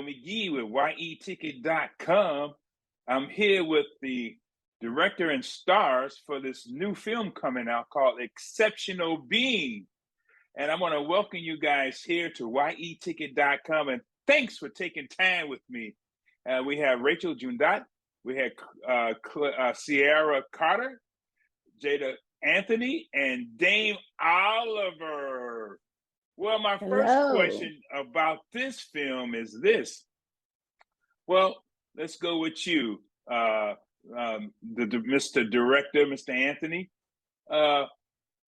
McGee with YETicket.com. I'm here with the director and stars for this new film coming out called Exceptional Being. And I want to welcome you guys here to YETicket.com. And thanks for taking time with me. We have Rachel Thundat. We have Ciarra Carter, Njedeh Anthony, and Dane Oliver. Well, my first question about this film is this. Well, let's go with you, Mr. Director, Mr. Anthony.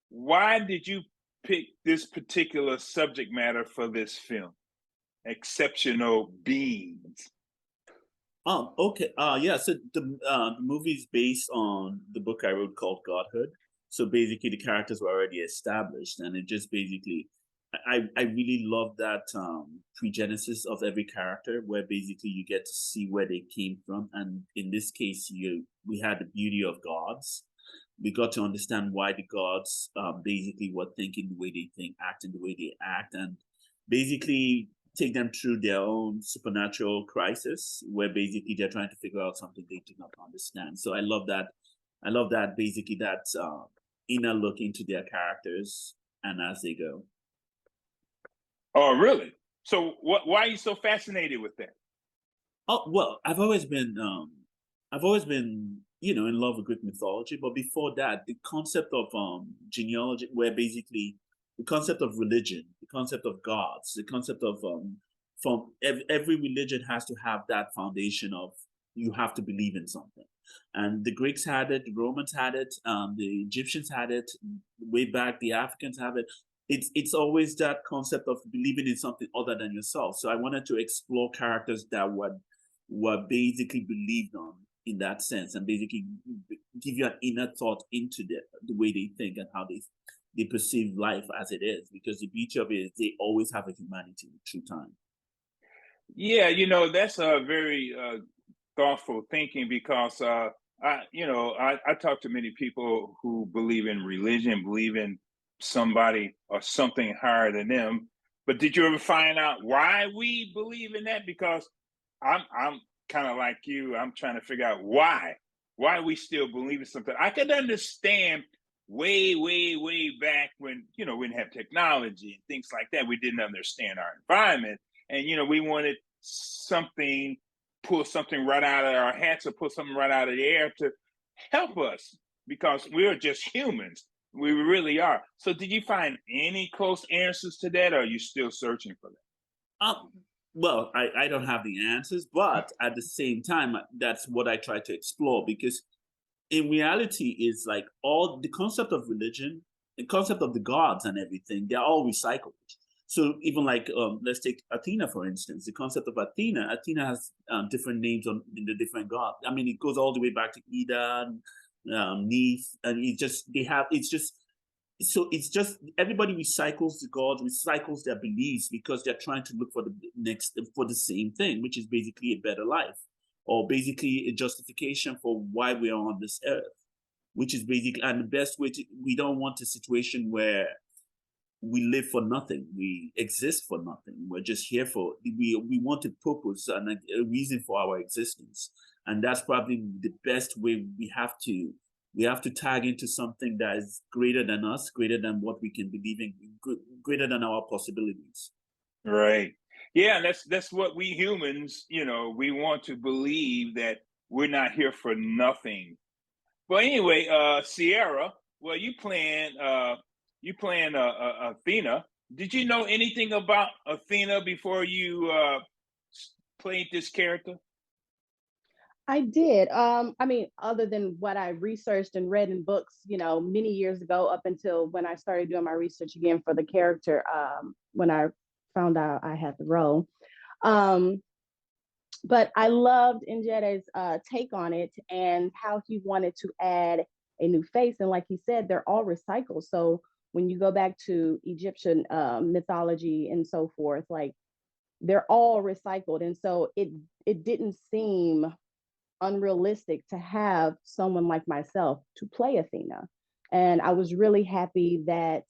Why did you pick this particular subject matter for this film, Exceptional Beings? Okay. Yeah. So the movie is based on the book I wrote called Godhood. So basically, the characters were already established, and it just basically, I really love that pre-genesis of every character, where basically you get to see where they came from, and in this case, we had the beauty of gods. We got to understand why the gods basically were thinking the way they think, acting the way they act, and basically take them through their own supernatural crisis, where basically they're trying to figure out something they do not understand. So I love that. I love that basically that inner look into their characters and as they go. Oh, really? So why are you so fascinated with that? Oh, well, I've always been in love with Greek mythology, but before that, the concept of genealogy, where basically the concept of religion, the concept of gods, the concept of from every religion has to have that foundation of you have to believe in something. And the Greeks had it, the Romans had it, the Egyptians had it, way back the Africans have it. It's always that concept of believing in something other than yourself. So I wanted to explore characters that were basically believed on in that sense, and basically give you an inner thought into the way they think and how they perceive life as it is. Because the beauty of it is they always have a humanity through time. Yeah, that's a very thoughtful thinking, because I talk to many people who believe in religion, believe in somebody or something higher than them. But did you ever find out why we believe in that? Because I'm kind of like you. I'm trying to figure out why we still believe in something. I could understand way back when we didn't have technology and things like that. We didn't understand our environment, and we wanted something, pull something right out of our hats or pull something right out of the air to help us, because we're just humans. We really are. So did you find any close answers to that, or are you still searching for that? Well, I don't have the answers, but at the same time, that's what I try to explore, because in reality, is like all the concept of religion, the concept of the gods and everything, they're all recycled. So even like, let's take Athena, for instance, the concept of Athena has different names in the different gods. I mean, it goes all the way back to Ida, Neith, and it's just everybody recycles the gods, recycles their beliefs, because they're trying to look for the same thing, which is basically a better life, or basically a justification for why we are on this earth, which is basically, and the best way we don't want a situation where we live for nothing, we exist for nothing, we're just here we want a purpose and a reason for our existence. And that's probably the best way. We have to tag into something that is greater than us, greater than what we can believe in, greater than our possibilities. Right. Yeah, that's what we humans, we want to believe that we're not here for nothing. But anyway, Ciarra, well, you playing Athena. Did you know anything about Athena before you played this character? I did. I mean, other than what I researched and read in books, many years ago, up until when I started doing my research again for the character, when I found out I had the role. But I loved Njedeh's take on it and how he wanted to add a new face. And like he said, they're all recycled. So when you go back to Egyptian mythology and so forth, like they're all recycled. And so it didn't seem unrealistic to have someone like myself to play Athena. And I was really happy that,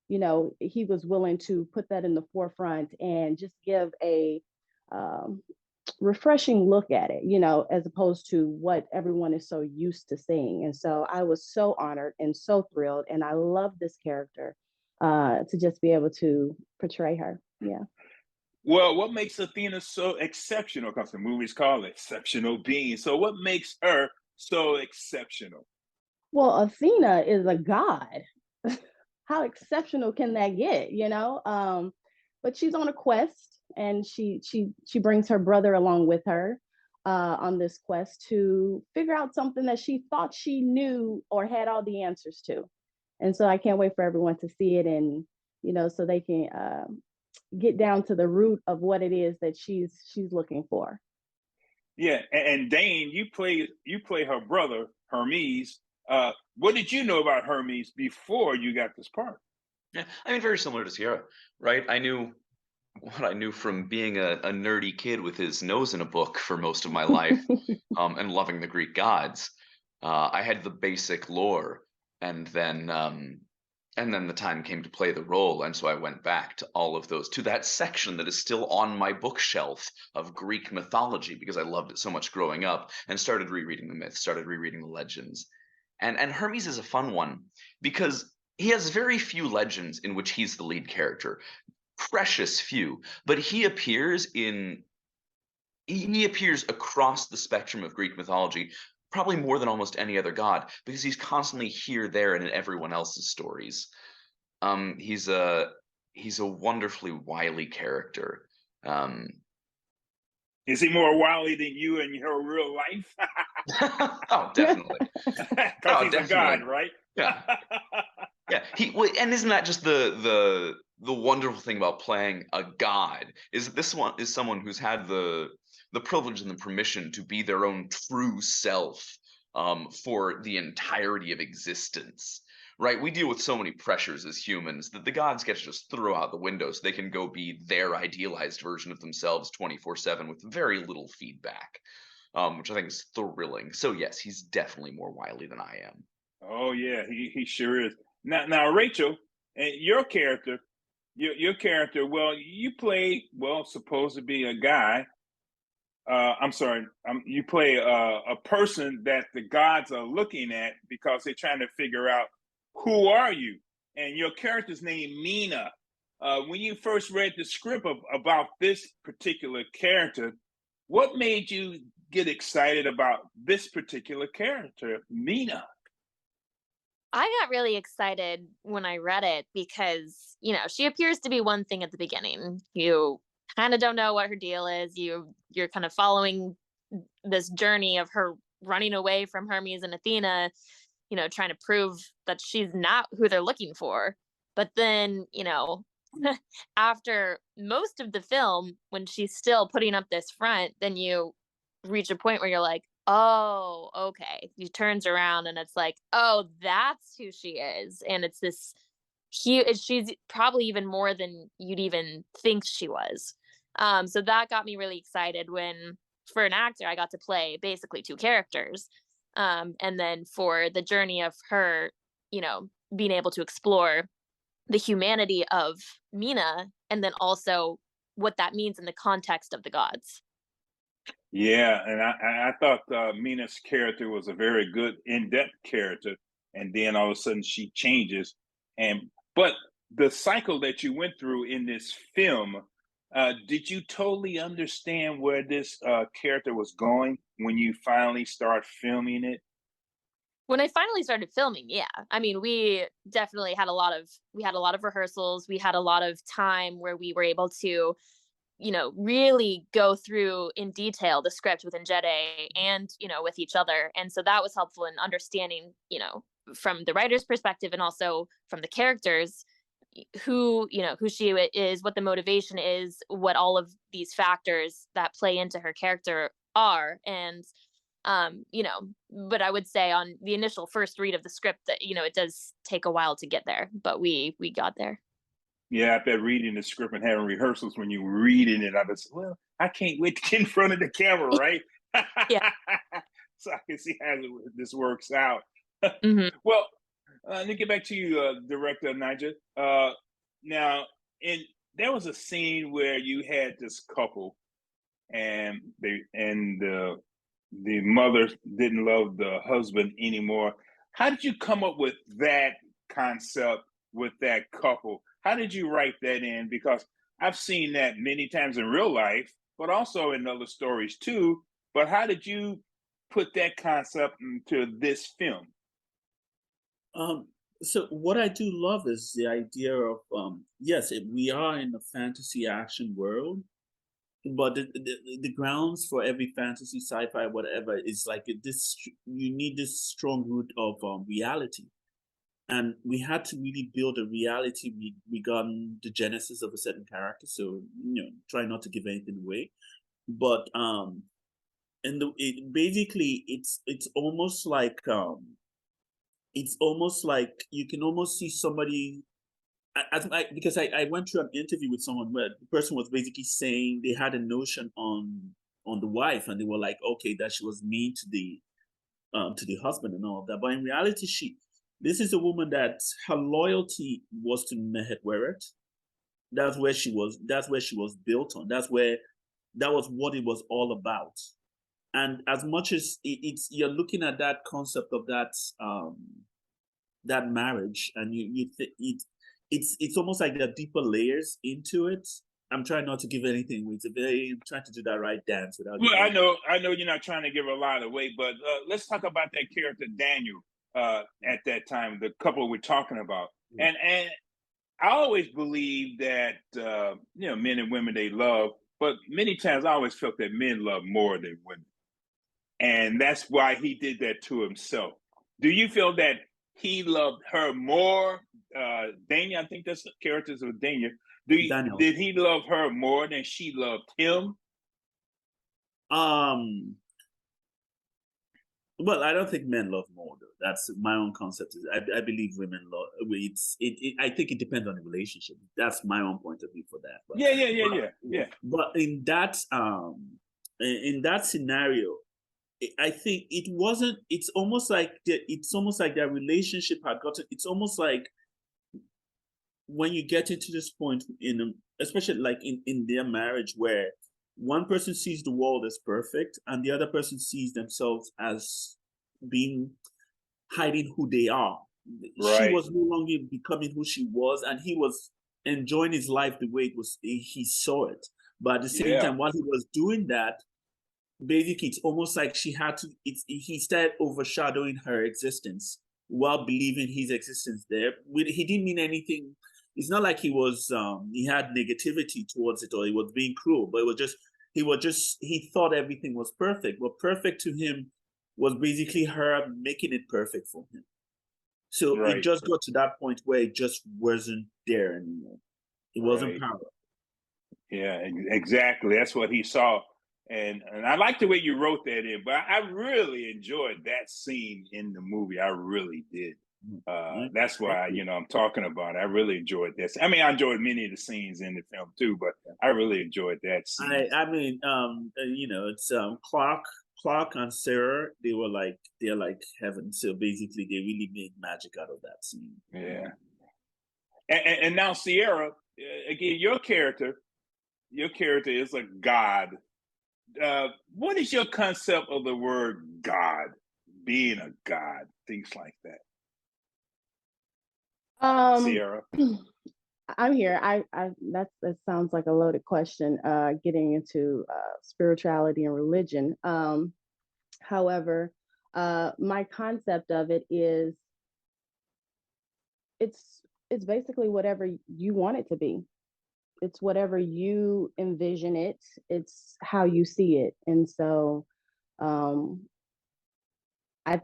he was willing to put that in the forefront and just give a refreshing look at it, you know, as opposed to what everyone is so used to seeing. And so I was so honored and so thrilled, and I love this character to just be able to portray her. Yeah. Well, what makes Athena so exceptional? Because the movie's called Exceptional Being. So, what makes her so exceptional? Well, Athena is a god. How exceptional can that get, you know? But she's on a quest, and she brings her brother along with her on this quest to figure out something that she thought she knew or had all the answers to. And so I can't wait for everyone to see it, and you know, so they can get down to the root of what it is that she's looking for. Yeah, and Dane, you play her brother Hermes. What did you know about Hermes before you got this part? Yeah, I mean, very similar to Ciarra, right? I knew what I knew from being a nerdy kid with his nose in a book for most of my life, and loving the Greek gods. I had the basic lore, and then the time came to play the role, and so I went back to all of those, to that section that is still on my bookshelf of Greek mythology, because I loved it so much growing up, and started rereading the myths, started rereading the legends. And Hermes is a fun one because he has very few legends in which he's the lead character. Precious few, but he appears across the spectrum of Greek mythology, probably more than almost any other god, because he's constantly here, there, and in everyone else's stories. He's a wonderfully wily character. Um, Is he more wily than you in your real life? oh, definitely. Because he's a god, right? Yeah. Yeah, and isn't that just the wonderful thing about playing a god, is that this one is someone who's had the privilege and the permission to be their own true self, for the entirety of existence. Right? We deal with so many pressures as humans that the gods get to just throw out the window so they can go be their idealized version of themselves 24/7 with very little feedback, which I think is thrilling. So yes, he's definitely more wily than I am. Oh yeah, he sure is. Now Rachel, and your character, your character. Well, you play supposed to be a guy. I'm sorry. You play a person that the gods are looking at because they're trying to figure out who are you, and your character's name Mina. When you first read the script about this particular character, what made you get excited about this particular character, Mina? I got really excited when I read it because, you know, she appears to be one thing at the beginning. You kind of don't know what her deal is. You're kind of following this journey of her running away from Hermes and Athena, you know, trying to prove that she's not who they're looking for. But then, you know, after most of the film, when she's still putting up this front, then you reach a point where you're like, oh, okay. He turns around and it's like, oh, that's who she is. And it's this huge, she's probably even more than you'd even think she was. So that got me really excited when, for an actor, I got to play basically two characters. And then for the journey of her, you know, being able to explore the humanity of Mina and then also what that means in the context of the gods. Yeah, and I thought Mina's character was a very good in-depth character, and then all of a sudden she changes. But the cycle that you went through in this film, did you totally understand where this character was going when you finally start filming it? When I finally started filming, yeah. I mean, we definitely had a lot of rehearsals. We had a lot of time where we were able to, you know, really go through in detail the script with Njedeh and, you know, with each other. And so that was helpful in understanding, you know, from the writer's perspective and also from the characters, who, you know, who she is, what the motivation is, what all of these factors that play into her character are. And you know, but I would say on the initial first read of the script that, you know, it does take a while to get there, but we got there. Yeah, I bet reading the script and having rehearsals when you were reading it, I was, well, I can't wait to get in front of the camera, right? Yeah. So I can see how this works out. Mm-hmm. Well, let me get back to you, Director Njedeh. Now, there was a scene where you had this couple, and the mother didn't love the husband anymore. How did you come up with that concept with that couple? How did you write that in? Because I've seen that many times in real life, but also in other stories too. But how did you put that concept into this film? So what I do love is the idea of yes, we are in a fantasy action world, but the grounds for every fantasy, sci-fi, whatever is like this. You need this strong root of reality, and we had to really build a reality regarding the genesis of a certain character. So try not to give anything away, but basically it's almost like you can almost see somebody. Because I went through an interview with someone where the person was basically saying they had a notion on the wife, and they were like, okay, that she was mean to the husband and all of that. But in reality, this is a woman that her loyalty was to Mehmet. That's where she was built on. That was what it was all about. And as much as you're looking at that concept of that marriage, and it's almost like there are deeper layers into it. I'm trying not to give anything away. I'm trying to do that right dance without. Well, I know you're not trying to give a lot away, but let's talk about that character Daniel at that time, the couple we're talking about, and I always believe that men and women, they love, but many times I always felt that men love more than women, and that's why he did that to himself. Do you feel that he loved her more? Daniel, I think that's the characters of Daniel. Did he love her more than she loved him? Well, I don't think men love more though. That's my own concept. I believe women love. I think it depends on the relationship. That's my own point of view for that. But, yeah. But in that scenario, I think it wasn't. It's almost like their relationship had gotten. It's almost like when you get into this point especially like in their marriage, where one person sees the world as perfect and the other person sees themselves as being hiding who they are. Right. She was no longer becoming who she was, and he was enjoying his life the way it was. He saw it, but at the same time, while he was doing that, basically, it's almost like he started overshadowing her existence while believing his existence there. He didn't mean anything. It's not like he had negativity towards it or he was being cruel, but he thought everything was perfect. But perfect to him was basically her making it perfect for him. So It just got to that point where it just wasn't there anymore. It wasn't power. Yeah, exactly. That's what he saw. And I like the way you wrote that in, but I really enjoyed that scene in the movie. I really did. That's why, I'm talking about it. I really enjoyed this. I mean, I enjoyed many of the scenes in the film too, but I really enjoyed that scene. It's Clark and Ciarra, they're like heaven. So basically they really made magic out of that scene. Yeah. And now Ciarra, again, your character is a god. What is your concept of the word God, being a god, things like that? Ciarra, I'm here. That sounds like a loaded question. Getting into spirituality and religion. However, my concept of it is, it's basically whatever you want it to be. It's whatever you envision it. It's how you see it. And so I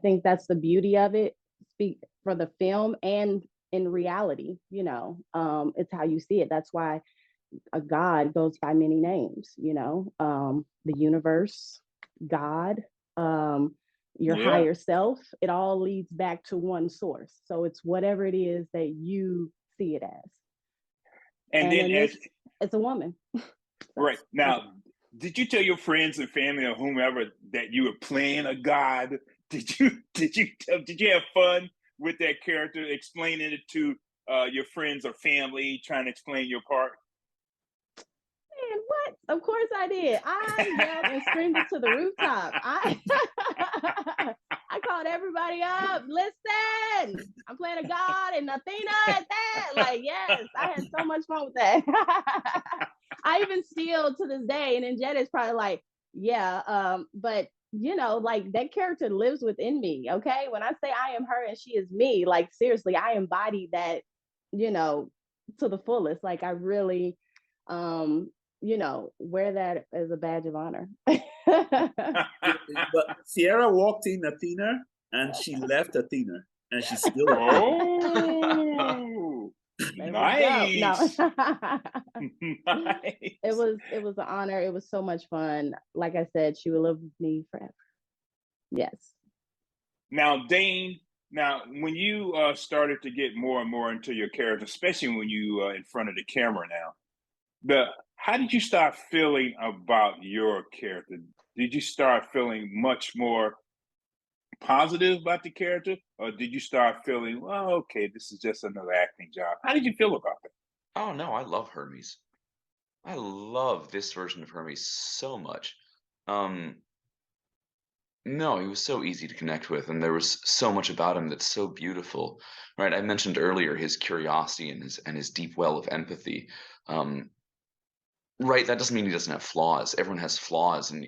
think that's the beauty of it, speak for the film and in reality, it's how you see it. That's why a God goes by many names, the universe, God, your higher self. It all leads back to one source. So it's whatever it is that you see it as. And then it's a woman. Right. Now, did you tell your friends and family or whomever that you were playing a god? Did you have fun with that character, explaining it to your friends or family, trying to explain your part? Man, what? Of course I did. I yelled and screamed it to the rooftop. I called everybody up. Listen, I'm playing a god and Athena at that. Like, yes, I had so much fun with that. I even still to this day, and then Njedeh is probably like, yeah, but you know, like that character lives within me. Okay. When I say I am her and she is me, like seriously, I embody that, you know, to the fullest. Like I really you know, wear that as a badge of honor. But Ciarra walked in Athena and she left Athena, and she's still Oh, nice. No. Nice. It was an honor. It was so much fun. Like I said, she will live with me forever. Yes. Now, Dane, now when you started to get more and more into your character, especially when you in front of the camera now, how did you start feeling about your character? Did you start feeling much more positive about the character, or did you start feeling, well, okay, this is just another acting job? How did you feel about that? Oh no, I love Hermes. I love this version of Hermes so much. No, he was so easy to connect with, and there was so much about him that's so beautiful, right? I mentioned earlier his curiosity and his deep well of empathy. Right, that doesn't mean he doesn't have flaws. Everyone has flaws, and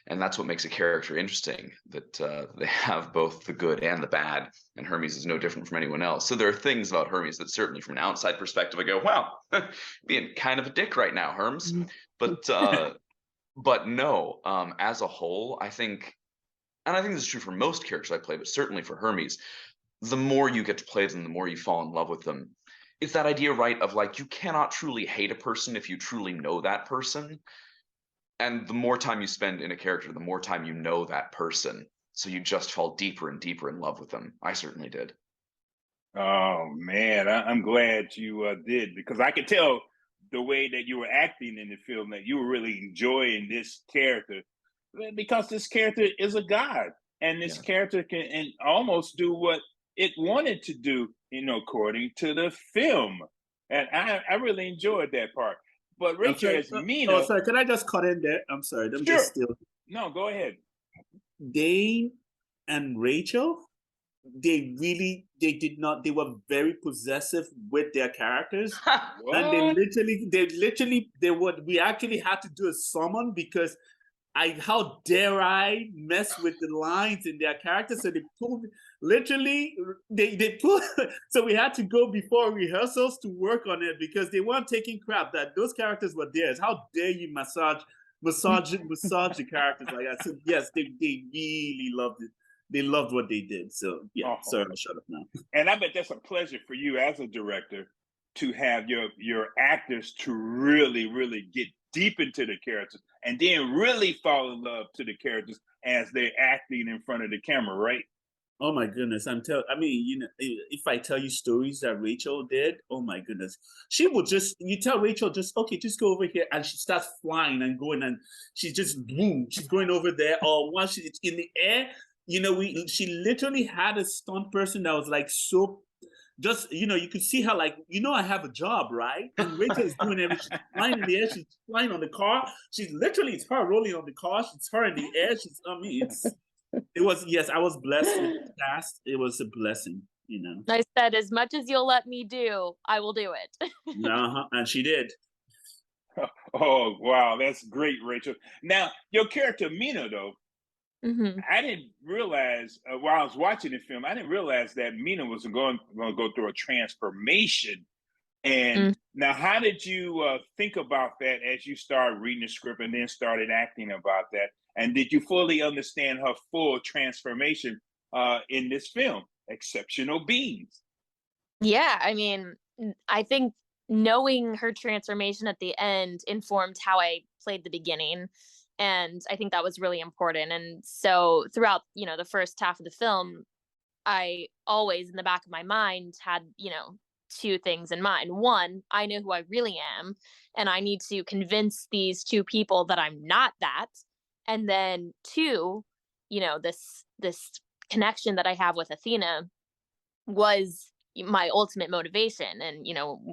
that's what makes a character interesting. That they have both the good and the bad, and Hermes is no different from anyone else. So there are things about Hermes that certainly, from an outside perspective, I go, "Wow, being kind of a dick right now, Hermes." But no, as a whole, I think. And I think this is true for most characters I play, but certainly for Hermes, the more you get to play them, the more you fall in love with them. It's that idea, right, of like you cannot truly hate a person if you truly know that person. And the more time you spend in a character, the more time you know that person. So you just fall deeper and deeper in love with them. I certainly did. Oh man, I'm glad you did, because I could tell the way that you were acting in the film that you were really enjoying this character, because this character is a god, and this Yeah. character can and almost do what it wanted to do, you know, according to the film, and I really enjoyed that part. But I'm Rachel sorry. as Mina, Oh, sorry. Can I just cut in there? I'm sorry. I'm sure, just still. no, go ahead. Dane and Rachel, they did not. They were very possessive with their characters, and What? we actually had to do a summon because how dare I mess with the lines in their characters? So they pulled literally they pulled so we had to go before rehearsals to work on it because they weren't taking crap that those characters were theirs. How dare you massage the characters like that? So yes, they really loved it. They loved what they did. So yeah, Oh. sorry, I'll shut up now. And I bet that's a pleasure for you as a director to have your actors to really get deep into the characters and then really fall in love to the characters as they're acting in front of the camera, right? Oh my goodness! I mean, you know, if I tell you stories that Rachel did, oh my goodness, she would you tell Rachel just okay, just go over here, and she starts flying and going, and she's just boom, she's going over there. Or once she's in the air, you know, she literally had a stunt person that was like so. Just you know, you could see her like I have a job, right? And Rachel is doing everything. She's flying in the air. She's flying on the car. It's her rolling on the car. It's her in the air. It was yes. I was blessed with the cast. It was a blessing, you know. I said, as much as you'll let me do, I will do it. And she did. Oh wow, that's great, Rachel. Now your character Mina, though, Mm-hmm. I didn't realize while I was watching the film, I didn't realize that Mina was going to go through a transformation. And now, how did you think about that as you started reading the script and then started acting about that? And did you fully understand her full transformation in this film, Exceptional Beings? Yeah, I mean, I think knowing her transformation at the end informed how I played the beginning. And I think that was really important. And so throughout, the first half of the film, I always in the back of my mind had, two things in mind. One, I know who I really am, and I need to convince these two people that I'm not that. And then two, this connection that I have with Athena was my ultimate motivation. And,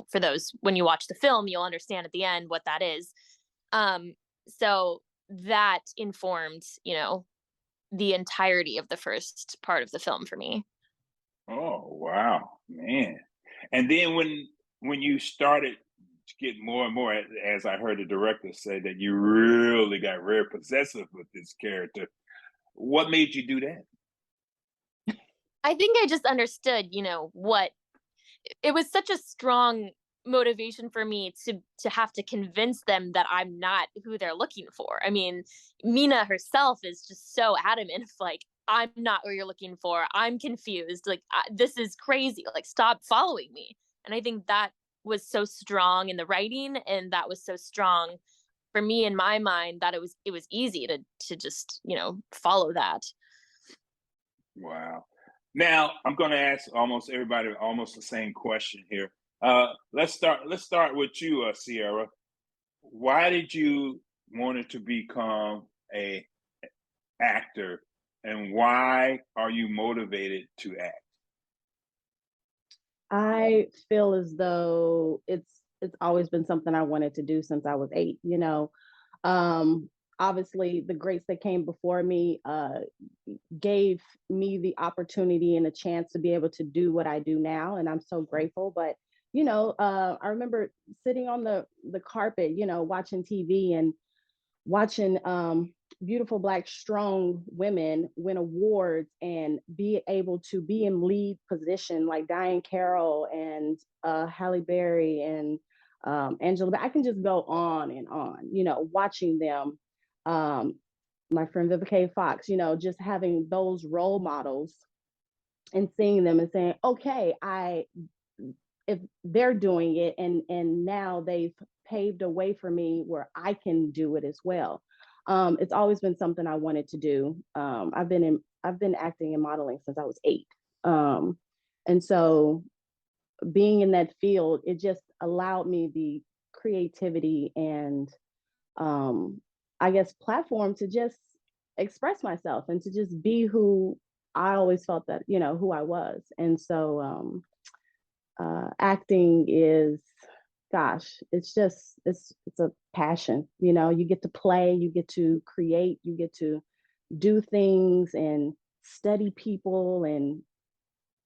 for those, when you watch the film, you'll understand at the end what that is. So that informed, you know, the entirety of the first part of the film for me. Oh wow, man! And then when you started to get more and more, as I heard the director say, that you really got very possessive with this character. What made you do that? I think I just understood, you know, what it was such a strong motivation for me to have to convince them that I'm not who they're looking for. I mean, Mina herself is just so adamant of like, I'm not what you're looking for. I'm confused. Like, this is crazy. Like, stop following me. And I think that was so strong in the writing, and that was so strong for me in my mind that it was easy to just, you know, follow that. Wow. Now I'm going to ask almost everybody almost the same question here. Let's start. Let's start with you, Ciarra. Why did you wanted to become a actor, and why are you motivated to act? I feel as though it's always been something I wanted to do since I was 8, you know. Um, Obviously the greats that came before me gave me the opportunity and a chance to be able to do what I do now, and I'm so grateful. But you know, I remember sitting on the carpet, you know, watching TV and watching beautiful black strong women win awards and be able to be in lead position like Diane Carroll and Halle Berry and Angela. I can just go on and on, you know, watching them. Um, my friend Vivica Fox, you know, just having those role models and seeing them and saying, okay, if they're doing it and now they've paved a way for me where I can do it as well. It's always been something I wanted to do. I've been acting and modeling since I was 8. And so being in that field, it just allowed me the creativity and I guess platform to just express myself and to just be who I always felt that, you know, who I was. And so acting is, gosh, it's a passion. You know, you get to play, you get to create, you get to do things and study people, and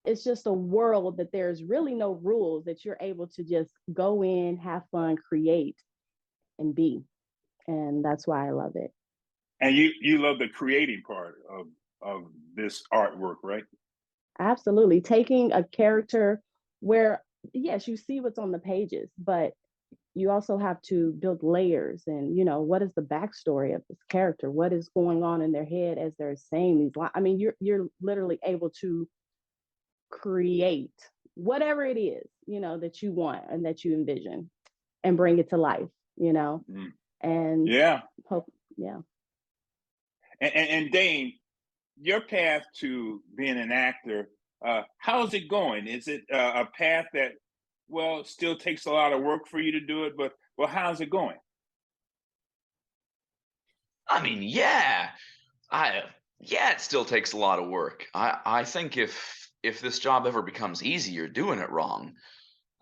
it's just a world that there's really no rules, that you're able to just go in, have fun, create, and be. And that's why I love it. And you love the creating part of this artwork, right? Absolutely. Taking a character where, yes, you see what's on the pages, but you also have to build layers and, you know, what is the backstory of this character? What is going on in their head as they're saying these lines? I mean, you're literally able to create whatever it is, you know, that you want and that you envision and bring it to life, you know. And Yeah. hope, yeah. And Dane, your path to being an actor, how's it going? Is it a path that, well, still takes a lot of work for you to do it, but well, how's it going? I mean, yeah, it still takes a lot of work. I think if this job ever becomes easy, you're doing it wrong.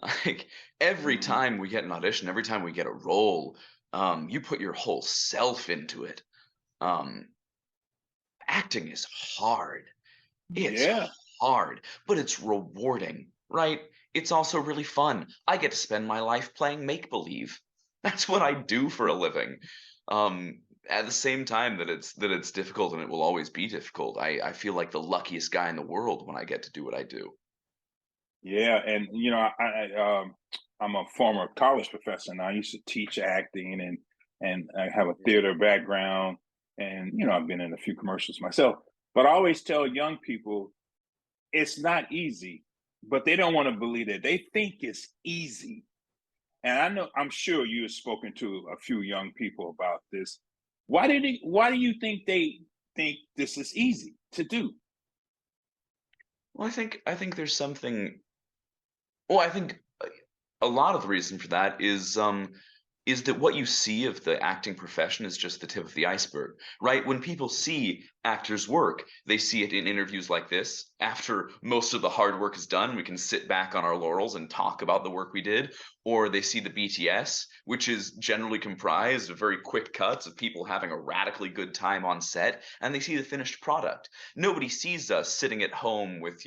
Like every time we get an audition, every time we get a role, you put your whole self into it. Um, Acting is hard. It's Yeah. hard, but it's rewarding, right? It's also really fun. I get to spend my life playing make believe. That's what I do for a living. At the same time that it's difficult and it will always be difficult, I feel like the luckiest guy in the world when I get to do what I do. Yeah, and you know, I'm a former college professor, and I used to teach acting, and I have a theater background, and you know, I've been in a few commercials myself. But I always tell young people it's not easy, but they don't want to believe it. They think it's easy, and I'm sure you have spoken to a few young people about this. Why do you think they think this is easy to do? Well, I think there's something. Well, I think a lot of the reason for that is that what you see of the acting profession is just the tip of the iceberg, right? When people see actors work. They see it in interviews like this. After most of the hard work is done, we can sit back on our laurels and talk about the work we did. Or they see the BTS, which is generally comprised of very quick cuts of people having a radically good time on set, and they see the finished product. Nobody sees us sitting at home with,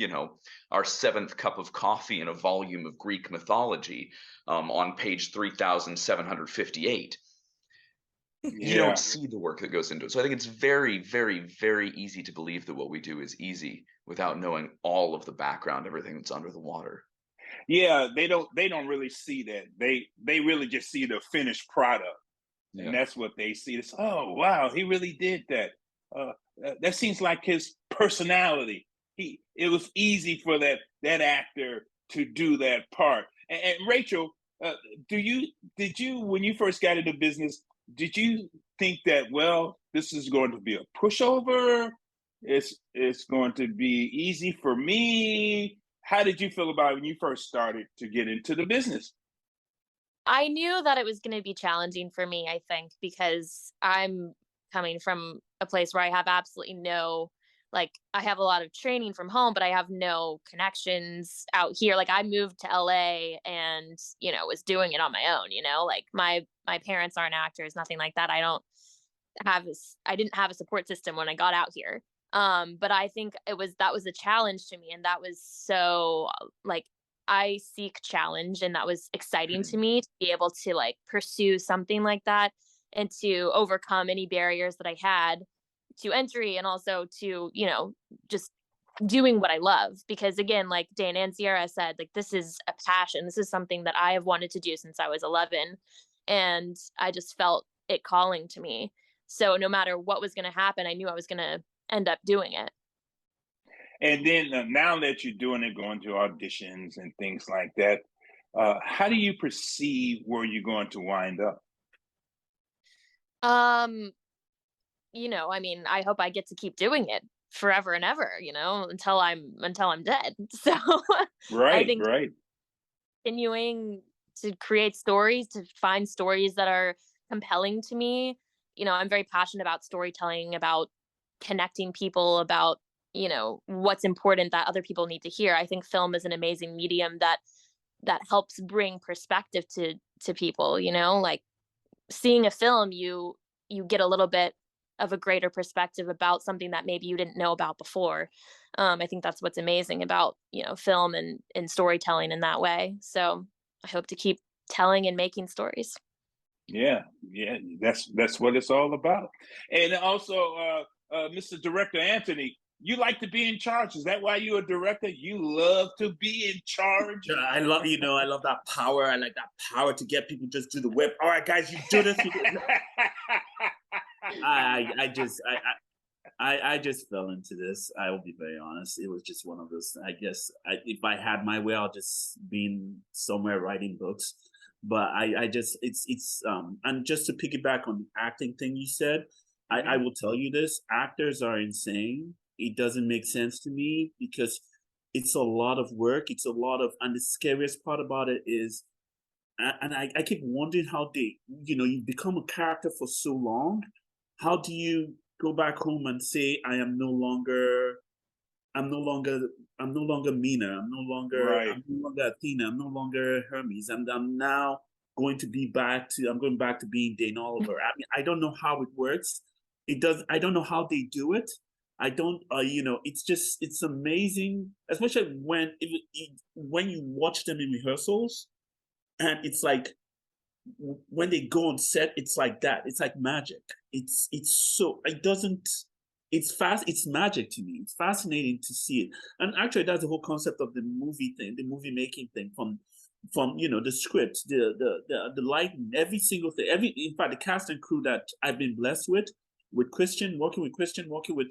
our seventh cup of coffee and a volume of Greek mythology on page 3758. You Yeah. don't see the work that goes into it. So I think it's very, very, very easy to believe that what we do is easy without knowing all of the background, everything that's under the water. Yeah, they don't really see that. They really just see the finished product. Yeah. And that's what they see. It's, oh wow, he really did that. That seems like his personality. It was easy for that actor to do that part. And Rachel, did you when you first got into business, did you think that, well, this is going to be a pushover? It's going to be easy for me. How did you feel about it when you first started to get into the business? I knew that it was going to be challenging for me, I think, because I'm coming from a place where I have absolutely no, like, I have a lot of training from home, but I have no connections out here. Like, I moved to LA and, was doing it on my own, like my parents aren't actors, nothing like that. I didn't have a support system when I got out here. But I think that was a challenge to me. And that was so like, I seek challenge, and that was exciting to me to be able to like pursue something like that and to overcome any barriers that I had to entry, and also to, just doing what I love. Because again, like Dane and Ciarra said, like, this is a passion. This is something that I have wanted to do since I was 11, and I just felt it calling to me. So no matter what was going to happen, I knew I was going to end up doing it. And then now that you're doing it, going to auditions and things like that, how do you perceive where you're going to wind up? Um, I mean, I hope I get to keep doing it forever and ever, until I'm dead. So I Right, think right. continuing to create stories, to find stories that are compelling to me. I'm very passionate about storytelling, about connecting people, about, what's important that other people need to hear. I think film is an amazing medium that helps bring perspective to people, like seeing a film, you get a little bit of a greater perspective about something that maybe you didn't know about before. I think that's what's amazing about, film and storytelling in that way. So I hope to keep telling and making stories. Yeah, yeah. That's what it's all about. And also, Mr. Director Anthony, you like to be in charge. Is that why you're a director? You love to be in charge. Yeah, I love that power. I like that power to get people just do the whip. All right, guys, you do this. I just fell into this. I will be very honest. It was just one of those. I guess if I had my way, I'll just be somewhere writing books. But I just and just to piggyback on the acting thing you said, I will tell you this: actors are insane. It doesn't make sense to me because it's a lot of work. It's a lot of, and the scariest part about it is, and I keep wondering how you become a character for so long. How do you go back home and say, I'm no longer, I'm no longer Mina. Right. I'm no longer Athena. I'm no longer Hermes. I'm now I'm going back to being Dane Oliver. I mean, I don't know how it works. I don't know how they do it. I don't, it's amazing, especially when you watch them in rehearsals, and it's like, when they go on set, it's like that. It's like magic. It's fast. It's magic to me. It's fascinating to see it. And actually, that's the whole concept of the movie thing, the movie making thing, from the script, the lighting, every single thing. In fact, the cast and crew that I've been blessed with Christian, working with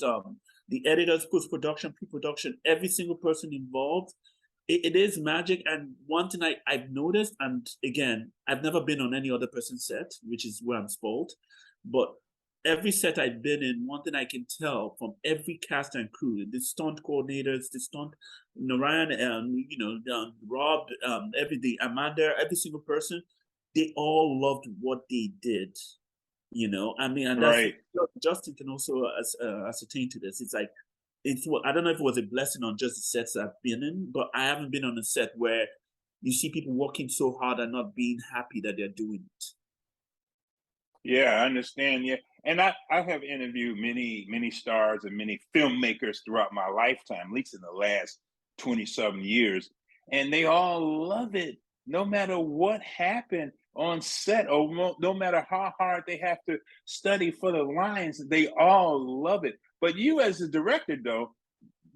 the editors, post production, pre production, every single person involved. It is magic. And one thing I've noticed, and again, I've never been on any other person's set, which is where I'm spoiled, but every set I've been in, one thing I can tell from every cast and crew, the stunt coordinators, the stunt, Ryan, Rob, everything, Amanda, every single person, they all loved what they did. I mean, and that's Right. Justin can also ascertain to this. It's like, I don't know if it was a blessing on just the sets I've been in, but I haven't been on a set where you see people working so hard and not being happy that they're doing it. Yeah, I understand. Yeah. And I have interviewed many stars and many filmmakers throughout my lifetime, at least in the last 20-something years. And they all love it, no matter what happened on set, or no matter how hard they have to study for the lines, they all love it. But you, as a director, though,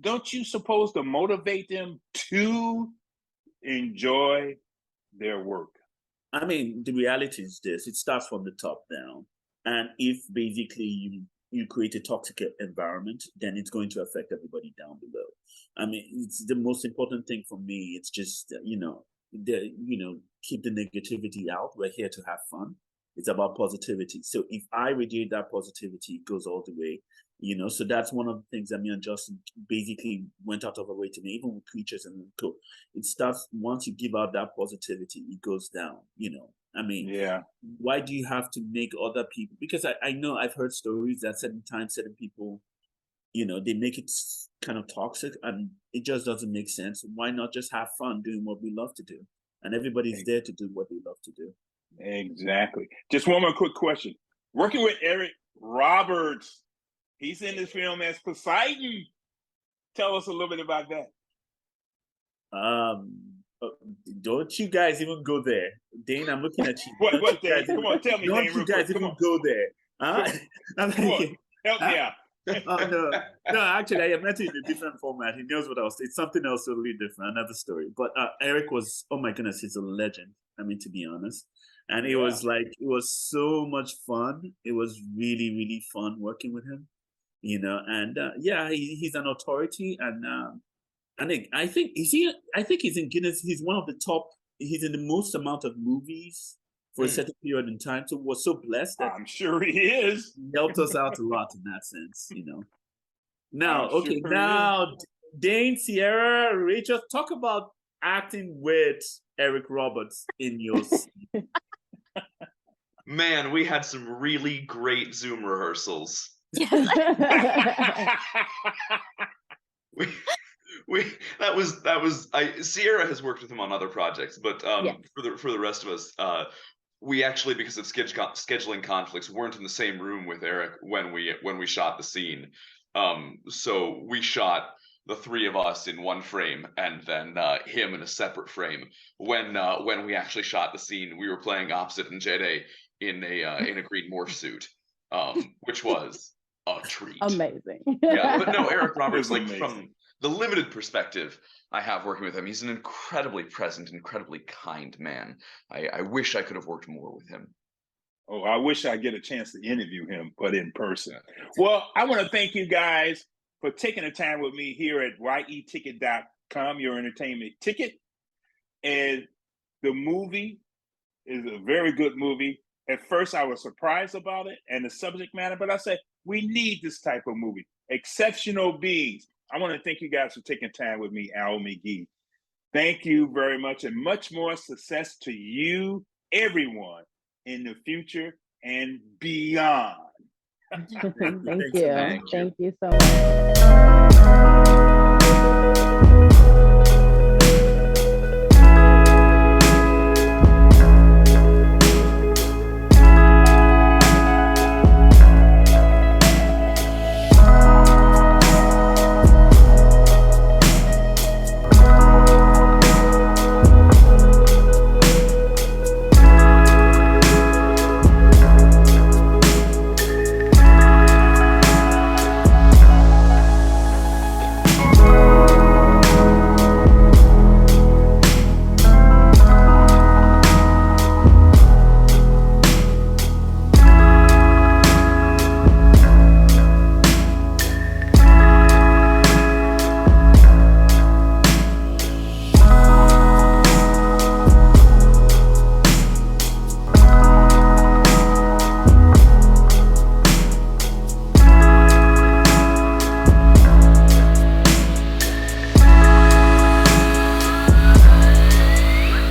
don't you suppose to motivate them to enjoy their work? I mean, the reality is this: it starts from the top down, and if basically you create a toxic environment, then it's going to affect everybody down below. I mean, it's the most important thing for me. It's just keep the negativity out. We're here to have fun. It's about positivity. So if I radiate that positivity, it goes all the way. So that's one of the things that me and Justin basically went out of our way to make, even with Creatures and Co. It starts once you give out that positivity, it goes down. I mean, Yeah. why do you have to make other people? Because I know I've heard stories that certain people, they make it kind of toxic, and it just doesn't make sense. Why not just have fun doing what we love to do? And everybody's there to do what they love to do. Exactly. Just one more quick question. Working with Eric Roberts, he's in this film as Poseidon. Tell us a little bit about that. Don't you guys even go there, Dane? I'm looking at you. What Dane? Come on, tell me. Don't Dane, you guys even go there? Huh? Come on, help me out. No, actually, I met him in a different format. He knows what I was saying. It's something else totally different, another story. But Eric was, oh my goodness, he's a legend. I mean, to be honest. And it was so much fun. It was really, really fun working with him, and he's an authority. And I think he's in Guinness. He's one of the top, he's in the most amount of movies for a certain period in time. So we're so blessed that I'm sure he is. He helped us out a lot in that sense, Now, I'm sure now Dane, Ciarra, Rachel, talk about acting with Eric Roberts in your scene. Man, we had some really great Zoom rehearsals. Ciarra has worked with him on other projects, but for the rest of us, we actually, because of scheduling conflicts, weren't in the same room with Eric when we shot the scene. So we shot the three of us in one frame, and then him in a separate frame. When we actually shot the scene, we were playing opposite Njedeh in a green morph suit, which was a treat. Amazing. Yeah, but no, Eric Roberts, like from the limited perspective I have working with him, he's an incredibly present, incredibly kind man. I wish I could have worked more with him. Oh, I wish I get a chance to interview him, but in person. Well, I want to thank you guys for taking the time with me here at yeticket.com, your entertainment ticket. And the movie is a very good movie. At first, I was surprised about it and the subject matter, but I said, we need this type of movie. Exceptional beings. I want to thank you guys for taking time with me, Al McGee. Thank you very much, and much more success to you, everyone, in the future and beyond. Thank you. Thank you. Thank you so much.